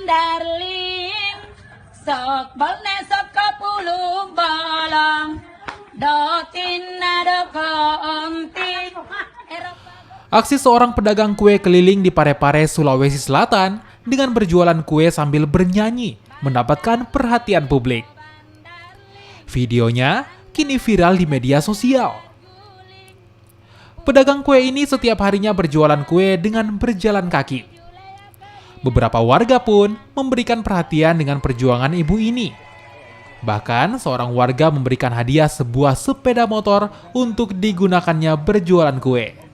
darling sok balne sok kapulu balang dotin nado konti. Aksi seorang pedagang kue keliling di Parepare, Sulawesi Selatan dengan berjualan kue sambil bernyanyi mendapatkan perhatian publik. Videonya kini viral di media sosial. Pedagang kue ini setiap harinya berjualan kue dengan berjalan kaki. Beberapa warga pun memberikan perhatian dengan perjuangan ibu ini. Bahkan seorang warga memberikan hadiah sebuah sepeda motor untuk digunakannya berjualan kue.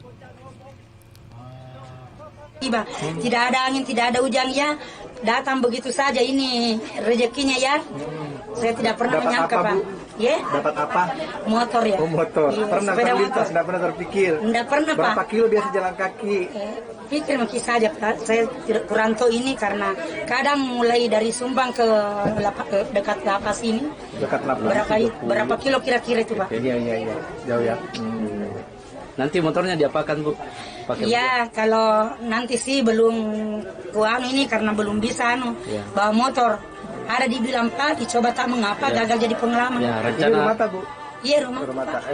Tidak ada angin, tidak ada hujan ya. Datang begitu saja ini rezekinya ya. Saya tidak pernah menyangka, Pak. Ya? Dapat apa? Motor ya. Oh, motor. Iya, Pernah sepeda terlintas, motor. tidak pernah terpikir. Tidak pernah, Pak. Berapa kilo biasa jalan kaki? Pikir mungkin saja, Pak. Saya kurantau ini karena kadang mulai dari Sumbang ke dekat lapas ini. Dekat lapas. Berapa kilo kira-kira itu, Pak? Iya. Jauh ya. Nanti motornya diapakan, Bu? Pakai Ya, kalau nanti sih belum kuanu ini karena belum bisa bawa motor. Ada dibilang Pak, dicoba tak mengapa gagal jadi pengalaman. Ya, Ini rencana rumah tak, Bu? Iya rumah.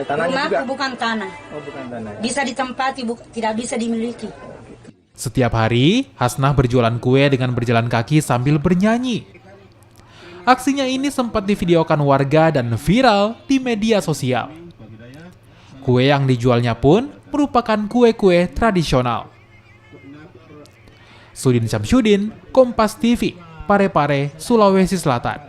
Tanahnya Rumahku juga? bukan tanah. Oh, bukan tanah. Bisa ditempati, tidak bisa dimiliki. Setiap hari, Hasnah berjualan kue dengan berjalan kaki sambil bernyanyi. Aksinya ini sempat divideokan warga dan viral di media sosial. Kue yang dijualnya pun merupakan kue-kue tradisional. Sudin Syamsuddin, Kompas TV, Parepare, Sulawesi Selatan.